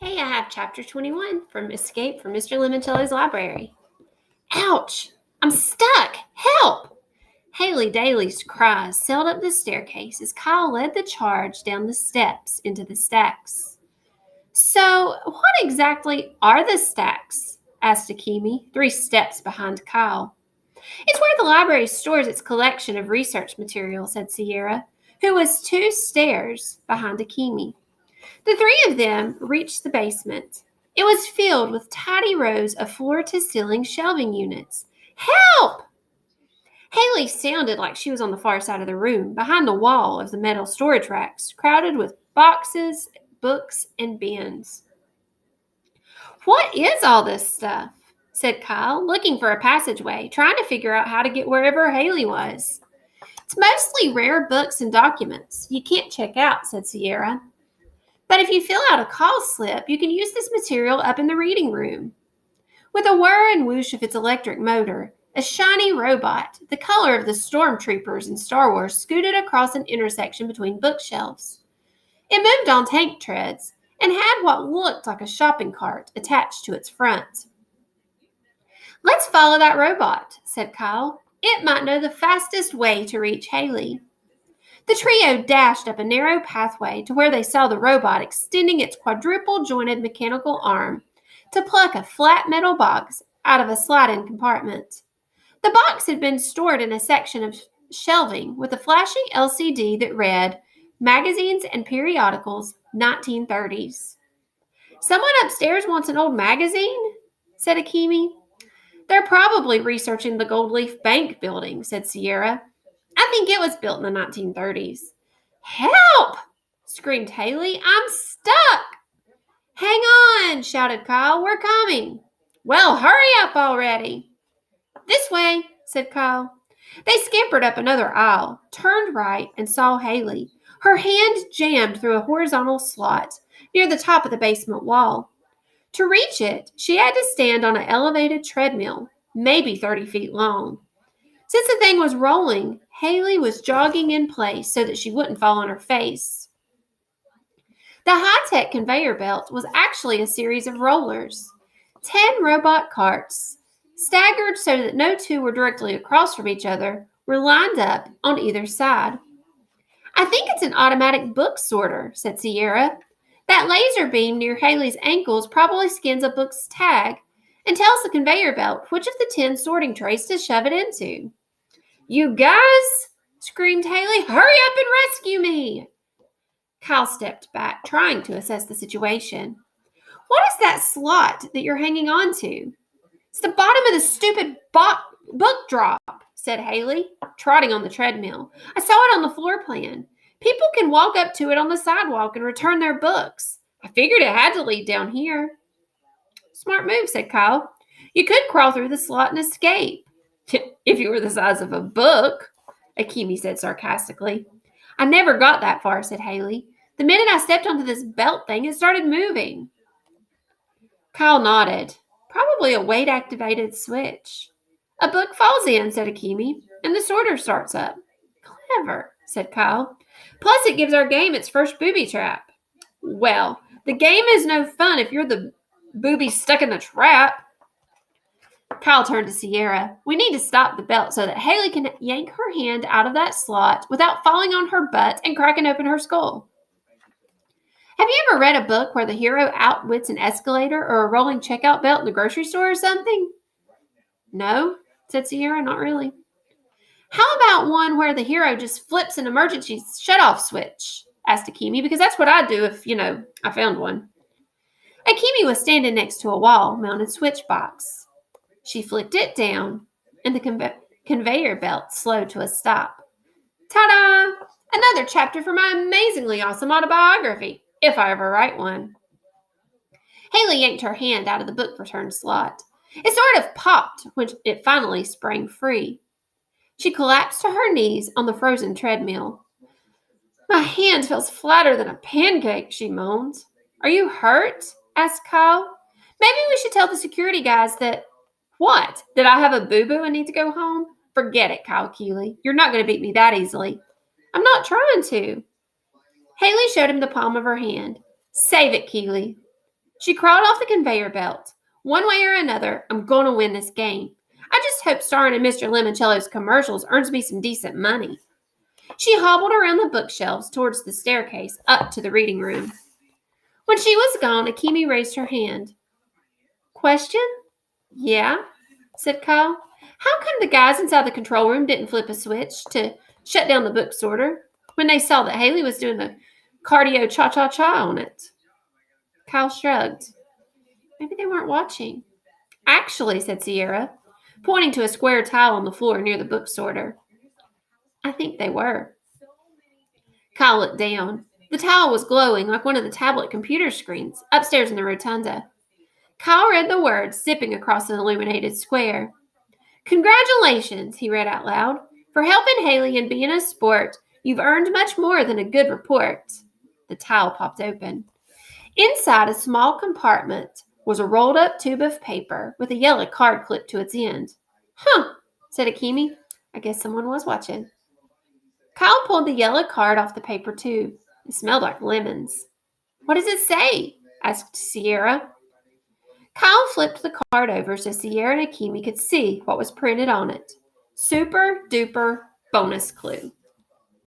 Hey, I have chapter 21 from Escape from Mr. Lemoncello's library. Ouch! I'm stuck! Help! Haley Daly's cries sailed up the staircase as Kyle led the charge down the steps into the stacks. So, what exactly are the stacks? Asked Akemi, 3 steps behind Kyle. It's where the library stores its collection of research material, said Sierra, who was 2 stairs behind Akemi. The 3 of them reached the basement. It was filled with tidy rows of floor-to-ceiling shelving units. Help! Haley sounded like she was on the far side of the room, behind the wall of the metal storage racks, crowded with boxes, books, and bins. What is all this stuff? Said Kyle, looking for a passageway, trying to figure out how to get wherever Haley was. It's mostly rare books and documents you can't check out, said Sierra. But if you fill out a call slip, you can use this material up in the reading room. With a whir and whoosh of its electric motor, a shiny robot, the color of the stormtroopers in Star Wars, scooted across an intersection between bookshelves. It moved on tank treads and had what looked like a shopping cart attached to its front. Let's follow that robot, said Kyle. It might know the fastest way to reach Haley. The trio dashed up a narrow pathway to where they saw the robot extending its quadruple-jointed mechanical arm to pluck a flat metal box out of a slide-in compartment. The box had been stored in a section of shelving with a flashing LCD that read, Magazines and Periodicals, 1930s. Someone upstairs wants an old magazine? Said Akemi. They're probably researching the Gold Leaf Bank building, said Sierra. I think it was built in the 1930s. Help! Screamed Haley. I'm stuck! Hang on, shouted Kyle. We're coming. Well, hurry up already. This way, said Kyle. They scampered up another aisle, turned right, and saw Haley, her hand jammed through a horizontal slot near the top of the basement wall. To reach it, she had to stand on an elevated treadmill, maybe 30 feet long. Since the thing was rolling, Haley was jogging in place so that she wouldn't fall on her face. The high-tech conveyor belt was actually a series of rollers. 10 robot carts, staggered so that no two were directly across from each other, were lined up on either side. I think it's an automatic book sorter, said Sierra. That laser beam near Haley's ankles probably scans a book's tag and tells the conveyor belt which of the 10 sorting trays to shove it into. You guys, screamed Haley, hurry up and rescue me. Kyle stepped back, trying to assess the situation. What is that slot that you're hanging on to? It's the bottom of the stupid book drop, said Haley, trotting on the treadmill. I saw it on the floor plan. People can walk up to it on the sidewalk and return their books. I figured it had to lead down here. Smart move, said Kyle. You could crawl through the slot and escape. If you were the size of a book, Akemi said sarcastically. I never got that far, said Haley. The minute I stepped onto this belt thing, it started moving. Kyle nodded. Probably a weight-activated switch. A book falls in, said Akemi, and the sorter starts up. Clever, said Kyle. Plus, it gives our game its first booby trap. Well, the game is no fun if you're the booby stuck in the trap. Kyle turned to Sierra. We need to stop the belt so that Haley can yank her hand out of that slot without falling on her butt and cracking open her skull. Have you ever read a book where the hero outwits an escalator or a rolling checkout belt in the grocery store or something? No, said Sierra, not really. How about one where the hero just flips an emergency shutoff switch? Asked Akemi, because that's what I'd do if, I found one. Akemi was standing next to a wall-mounted switch box. She flicked it down, and the conveyor belt slowed to a stop. Ta-da! Another chapter for my amazingly awesome autobiography, if I ever write one. Haley yanked her hand out of the book return slot. It sort of popped when it finally sprang free. She collapsed to her knees on the frozen treadmill. My hand feels flatter than a pancake, she moaned. Are you hurt? Asked Kyle. Maybe we should tell the security guys that... What? Did I have a boo-boo and need to go home? Forget it, Kyle Keeley. You're not going to beat me that easily. I'm not trying to. Haley showed him the palm of her hand. Save it, Keeley. She crawled off the conveyor belt. One way or another, I'm going to win this game. I just hope starring in Mr. Lemoncello's commercials earns me some decent money. She hobbled around the bookshelves towards the staircase up to the reading room. When she was gone, Akemi raised her hand. Question? Yeah, said Kyle. How come the guys inside the control room didn't flip a switch to shut down the book sorter when they saw that Haley was doing the cardio cha-cha-cha on it? Kyle shrugged. Maybe they weren't watching. Actually, said Sierra, pointing to a square tile on the floor near the book sorter. I think they were. Kyle looked down. The tile was glowing like one of the tablet computer screens upstairs in the rotunda. Kyle read the words zipping across the illuminated square. Congratulations, he read out loud. For helping Haley and being a sport, you've earned much more than a good report. The tile popped open. Inside a small compartment was a rolled up tube of paper with a yellow card clipped to its end. Huh, said Akemi. I guess someone was watching. Kyle pulled the yellow card off the paper tube. It smelled like lemons. What does it say? Asked Sierra. Kyle flipped the card over so Sierra and Akemi could see what was printed on it. Super duper bonus clue.